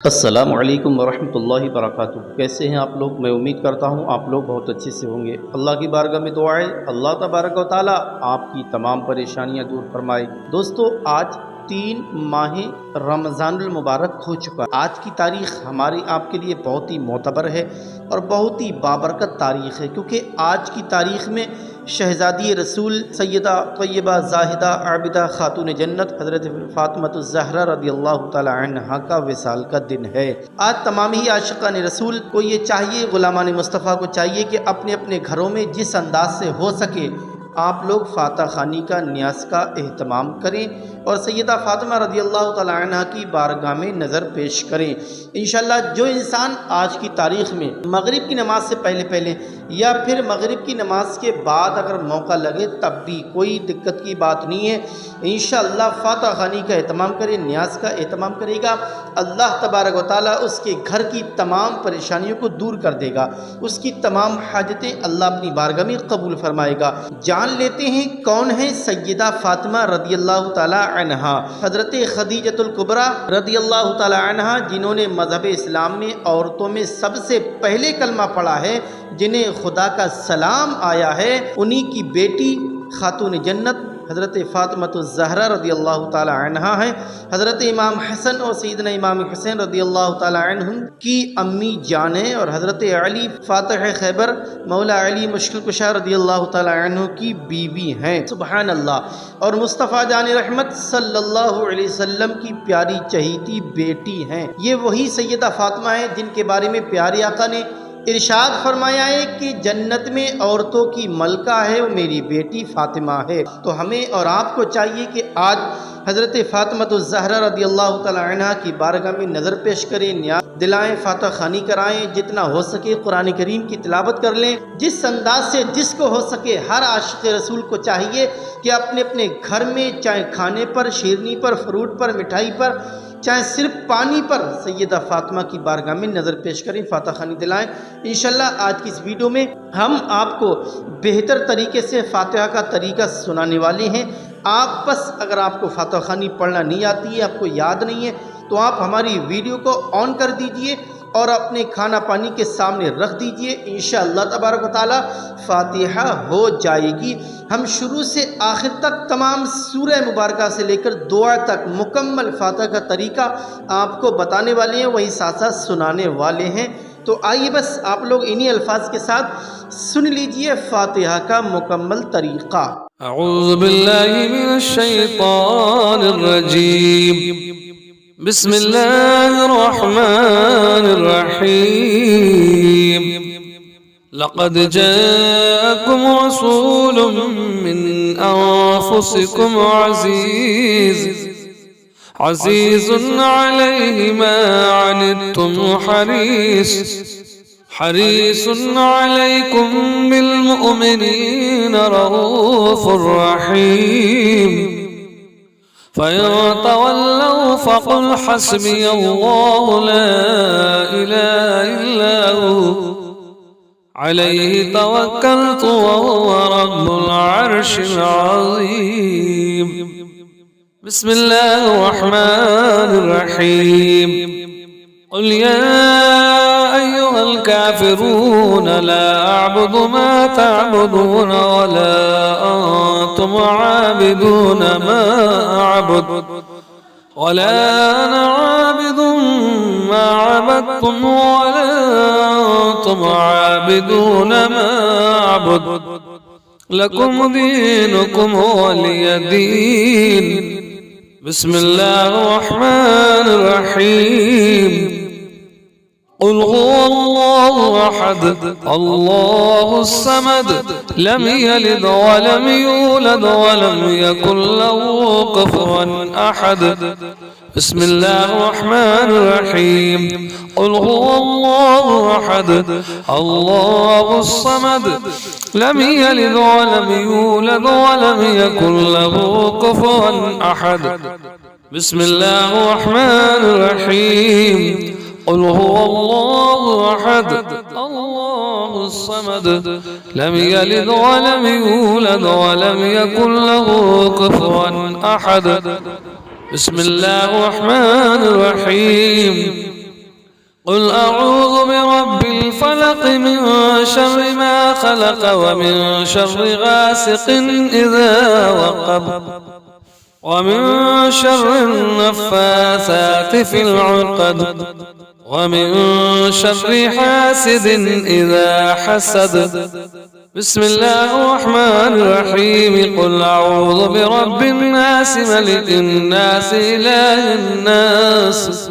السلام علیکم ورحمۃ اللہ وبرکاتہ۔ کیسے ہیں آپ لوگ؟ میں امید کرتا ہوں آپ لوگ بہت اچھے سے ہوں گے۔ اللہ کی بارگاہ میں دعا ہے اللہ تبارک و تعالیٰ آپ کی تمام پریشانیاں دور فرمائے۔ دوستو، آج 3 ماہ رمضان المبارک ہو چکا۔ آج کی تاریخ ہماری آپ کے لیے بہت ہی معتبر ہے اور بہت ہی بابرکت تاریخ ہے، کیونکہ آج کی تاریخ میں شہزادی رسول سیدہ طیبہ زاہدہ عابدہ خاتون جنت حضرت فاطمہ الزہرا رضی اللہ تعالی عنہا کا وصال کا دن ہے۔ آج تمام ہی عاشقان رسول کو یہ چاہیے، غلامان مصطفیٰ کو چاہیے کہ اپنے اپنے گھروں میں جس انداز سے ہو سکے آپ لوگ فاتح خوانی کا نیاز کا اہتمام کریں اور سیدہ فاطمہ رضی اللہ تعالی عنہ کی بارگاہ میں نظر پیش کریں۔ انشاءاللہ جو انسان آج کی تاریخ میں مغرب کی نماز سے پہلے یا پھر مغرب کی نماز کے بعد اگر موقع لگے تب بھی کوئی دقت کی بات نہیں ہے، انشاءاللہ فاتح خوانی کا اہتمام کرے، نیاز کا اہتمام کرے گا، اللہ تبارک و تعالیٰ اس کے گھر کی تمام پریشانیوں کو دور کر دے گا، اس کی تمام حاجتیں اللہ اپنی بارگاہ میں قبول فرمائے گا۔ جان لیتے ہیں کون ہے سیدہ فاطمہ رضی اللہ تعالی عنہا۔ حضرت خدیجۃ الکبریٰ رضی اللہ تعالی عنہا، جنہوں نے مذہب اسلام میں عورتوں میں سب سے پہلے کلمہ پڑھا ہے، جنہیں خدا کا سلام آیا ہے، انہی کی بیٹی خاتون جنت حضرت فاطمہ الزہرا رضی اللہ تعالی عنہا ہے۔ حضرت امام حسن اور سیدنا امام حسین رضی اللہ تعالی عنہم کی امی جان ہے اور حضرت علی فاتح خیبر مولا علی مشکل کشا رضی اللہ تعالی عنہ کی بیوی ہیں، سبحان اللہ، اور مصطفیٰ جان رحمت صلی اللہ علیہ وسلم کی پیاری چہیتی بیٹی ہیں۔ یہ وہی سیدہ فاطمہ ہیں جن کے بارے میں پیارے آقا نے ارشاد فرمایا ہے کہ جنت میں عورتوں کی ملکہ ہے وہ میری بیٹی فاطمہ ہے۔ تو ہمیں اور آپ کو چاہیے کہ آج حضرت فاطمہ الزہرا رضی اللہ تعالی عنہ کی بارگاہ میں نظر پیش کریں، نیاز دلائیں، فاتح خوانی کرائیں، جتنا ہو سکے قرآن کریم کی تلاوت کر لیں، جس انداز سے جس کو ہو سکے ہر عاشق رسول کو چاہیے کہ اپنے اپنے گھر میں چاہے کھانے پر، شیرنی پر، فروٹ پر، مٹھائی پر، چاہے صرف پانی پر سیدہ فاطمہ کی بارگاہ میں نظر پیش کریں، فاتح خوانی دلائیں۔ انشاءاللہ آج کی اس ویڈیو میں ہم آپ کو بہتر طریقے سے فاتحہ کا طریقہ سنانے والے ہیں۔ آپ بس اگر آپ کو فاتح خوانی پڑھنا نہیں آتی ہے، آپ کو یاد نہیں ہے، تو آپ ہماری ویڈیو کو آن کر دیجئے اور اپنے کھانا پانی کے سامنے رکھ دیجئے، انشاءاللہ تبارک و تعالی فاتحہ ہو جائے گی۔ ہم شروع سے آخر تک تمام سورہ مبارکہ سے لے کر دعا تک مکمل فاتحہ کا طریقہ آپ کو بتانے والے ہیں، وہی ساتھ ساتھ سنانے والے ہیں۔ تو آئیے بس آپ لوگ انہی الفاظ کے ساتھ سن لیجئے فاتحہ کا مکمل طریقہ۔ اعوذ باللہ من الشیطان الرجیم، بسم اللہ الرحمن الرحیم، لقد جاءكم رسول من انفسكم عزيز عليه ما عنتم حريص عليكم بالمؤمنين رؤوف رحيم، فإن تولوا فقل حسبي الله لا إله إلا هو عليه توكلت وهو رب العرش العظيم۔ بسم الله الرحمن الرحيم، قل يا أيها الكافرون لا أعبد ما تعبدون ولا أنتم عابدون ما أعبد ولا أنا عابد ما عبدتم ولا أنتم عابدون ما أعبد لكم دينكم ولي دين۔ بسم الله الرحمن الرحيم، قل هو الله أحد الله الصمد لم يلد ولم يولد ولم يكن له كفوا أحد۔ بسم الله الرحمن الرحيم، قل هو الله أحد الله الصمد لم يلد ولم يولد ولم يكن له كفوا أحد۔ بسم الله الرحمن الرحيم، قل هو الله أحد الله الصمد لم يلد ولم يولد ولم يكن له كفوا أحد۔ بسم الله الرحمن الرحيم، قل أعوذ برب الفلق من شر ما خلق ومن شر غاسق إذا وقب ومن شر النفاثات في العقد ومن شر حاسد إذا حسد. بسم الله الرحمن الرحيم. قل أعوذ برب الناس ملك الناس إله الناس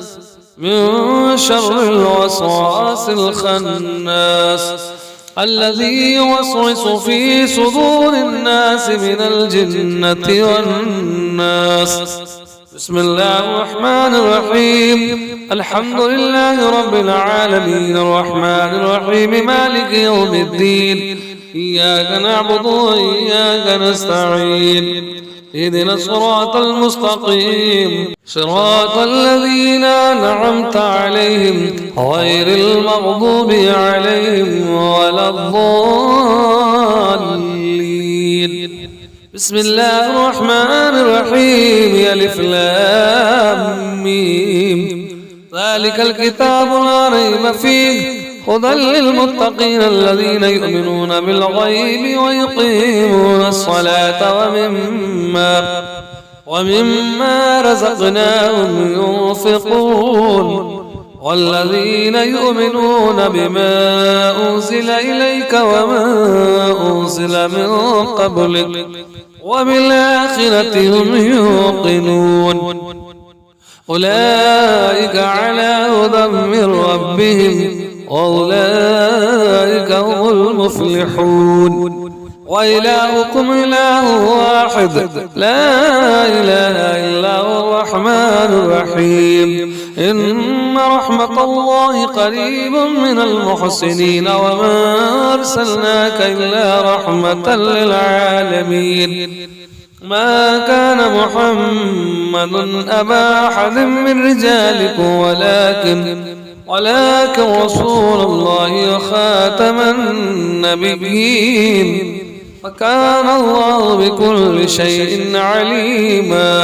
من شر الوسواس الخناس الذي يوسوس في صدور الناس من الجنة والناس. بسم الله الرحمن الرحيم. الحمد لله رب العالمين الرحمن الرحيم مالك يوم الدين إياك نعبد وإياك نستعين اهدنا الصراط المستقيم صراط الذين أنعمت عليهم غير المغضوب عليهم ولا الضالين. بسم الله الرحمن الرحيم. ألف لام ميم. ذلك الكتاب لا ريب فيه هدى للمتقين الذين يؤمنون بالغيب ويقيمون الصلاة ومما رزقناهم ينفقون والذين يؤمنون بما أنزل إليك وما أنزل من قبلك وبالآخرة هم يوقنون أولئك على هدى من ربهم وأولئك هم المفلحون. وإلهكم إله واحد لا إله إلا هو الرحمن الرحيم. إن رحمة الله قريب من المحسنين وما أرسلناك إلا رحمة للعالمين. ما كان محمد أبا أحد من رجالكم ولكن رسول الله وخاتم النبيين وكان الله بكل شيء عليما.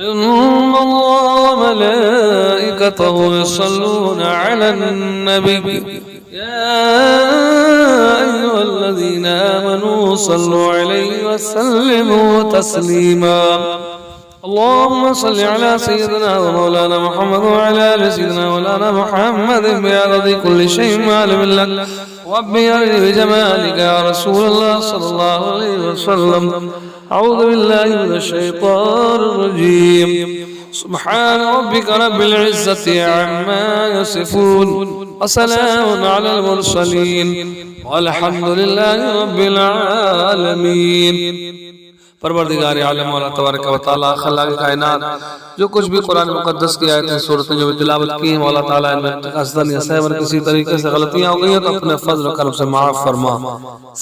إن الله وملائكته يصلون على النبي يا أيها الذين آمنوا صلوا عليه وسلموا تسليما. اللهم صل على سيدنا ومولانا محمد وعلى آل سيدنا مولانا محمد بعدد كل شيء معلوم لك وبجمالك يا رسول الله صلى الله عليه وسلم. أعوذ بالله من الشيطان الرجيم. سبحان ربك رب العزة عما يصفون وسلام على المرسلين والحمد لله رب العالمين. परवरदिगार आलम मौला तबारक व तआला खलाक कायनात जो कुछ भी कुरान मुकद्दस की आयतें सूरतें जो भी तिलावत की हैं मौला ताला इनमें कसदन या सहवन किसी तरीके से गलतियां हो गई हैं तो अपने फजल और करम से माफ फरमा।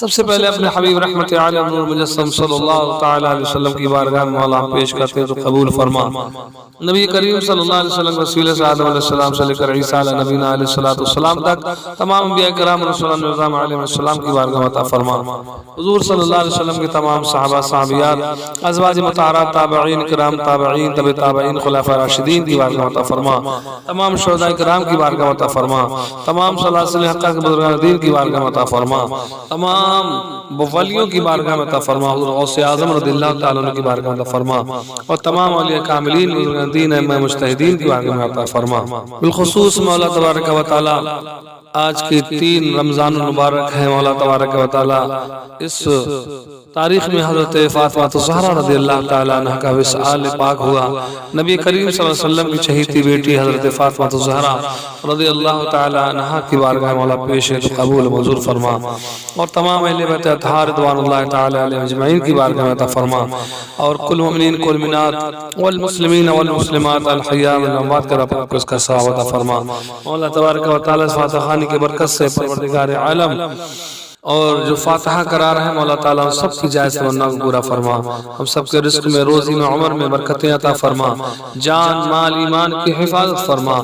सबसे पहले अपने हबीब रहमत आलम नूर मुजस्सम सल्लल्लाहु ताला अलैहि वसल्लम की बारगाह में मौला पेश करते हैं तो कबूल फरमा। नबी करीम सल्लल्लाहु अलैहि वसल्लम वसीले से आदम अलैहिस्सलाम से लेकर ईसा नबीना अलैहिस्सलाम तक तमाम अंबिया किराम रसूलान निज़ाम अलैहिस्सलाम की बारगाह में अता फरमा। हुजूर सल्लल्लाहु अलैहि वसल्लम के तमाम सहाबा साहबियात अज़वाज मुताहरात ताबईन किराम ताबईन तबे ताबईन खुलाफा राशिदीन की बारगाह में अता फरमा। तमाम शुहदाए किराम की बारगाह में अता फरमा। तमाम सलासिल हक़्क़ा के बुज़ुर्गान दीन की बारगाह में अता फरमा। तमाम वलियों की बारगाह में अता फरमा। हुज़ूर गौसे आज़म रज़ियल्लाहु तआला अन्हु की बारगाह में अता फरमा और तमाम औलिया कामिलीन बुज़ुर्गान दीन इमाम मुज्तहिदीन की बारगाह में अता फरमा। बिलखुसूस मौला तबारक व तआला आज के 3 रमज़ान मुबारक है मौला तबारक व तआला इस तारीख में हज़रत फ़ातिमा ज़हरा रज़ियल्लाहु तआला अन्हा का विसाल पाक हुआ। नबी करीम सल्लल्लाहु अलैहि वसल्लम की चहेती बेटी हज़रत फ़ातिमा ज़हरा रज़ियल्लाहु तआला अन्हा की बारगाह मौला पेश है तो कबूल मंजूर फरमा और तमाम अहले बैत अतहार रिज़वानुल्लाहि तआला अलैहिम अजमईन की बारगाह में अता फरमा और कुल मुमिनीन कुल मुमिनात वल मुस्लिमीन वल मुस्लिमात अल हय्या वल अमवात का रब को इसका सवाब अता फरमा। मौला तबारक व तआला फ़ातिहा खानी की बरकत से परवरदिगार आलम اور جو فاتحہ کرا رہے ہیں مولا تعالیٰ ان سب کی جائز تمنا کو پورا فرما، ہم سب کے رزق میں، روزی میں، عمر میں برکتیں عطا فرما، جان مال ایمان کی حفاظت فرما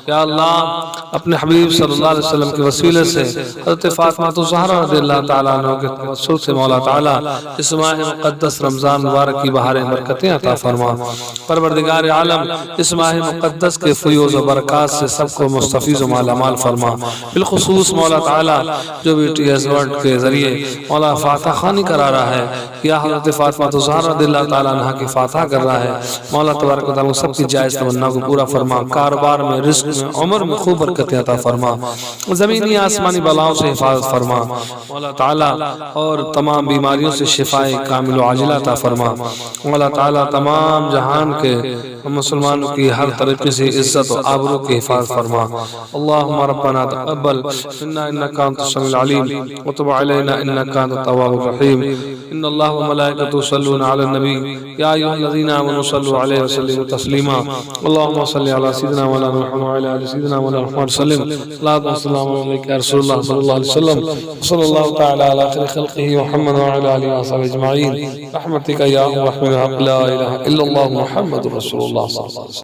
یا اللہ۔ اپنے حبیب صلی اللہ علیہ وسلم کے وسیلے سے حضرت فاطمہ الزہرا رضی اللہ تعالیٰ عنہ کے توسل سے مولا تعالیٰ اس ماہ مقدس رمضان مبارک کی بہاریں برکتیں عطا فرما۔ پروردگار عالم اس ماہ مقدس کے فیوز و برکات سے سب کو مستفیض و مالا مال فرما، بالخصوص مولا تعالیٰ جو بھی ٹی ایس ورلڈ کے ذریعے مولا فاتحہ خوانی کرا رہا ہے یا حضرت فاطمہ الزہرا رضی اللہ تعالیٰ عنہ کی فاتحہ کر رہا ہے، مولا تبارک و تعالیٰ سب کی جائز تمنا کو پورا فرما، کاروبار میں، رزق میں، عمر میں خوب برکتیں عطا فرما، زمینی آسمانی بلاؤں سے حفاظت فرما مولا تعالیٰ، اور تمام بیماریوں سے شفائے کامل و عاجلہ عطا فرما مولا تعالیٰ۔ تمام جہان کے مسلمانوں کی ہر طریقے سے عزت و آبرو کی حفاظت فرما۔ اللہم ربنا تقبل منا انکا انت السمیع العلیم وتب علینا انکا انت التواب الرحیم۔ ان اللہ وملائکته یصلون علی النبی یا ایھا الذین آمنوا صلوا علیہ وسلموا تسلیما۔ اللہم صل علی سیدنا مولانا محمد وعلی آل سیدنا مولانا محمد وسلم۔ صلاۃ و سلام علیک یا رسول اللہ صلی اللہ علیہ وسلم، صلی اللہ تعالی علی خیر خلقہ محمد وعلی آلہ وصحبہ اجمعین، رحمتک یا ارحم الراحمین، لا الہ الا اللہ محمد رسول اللہ صلی اللہ علیہ وسلم۔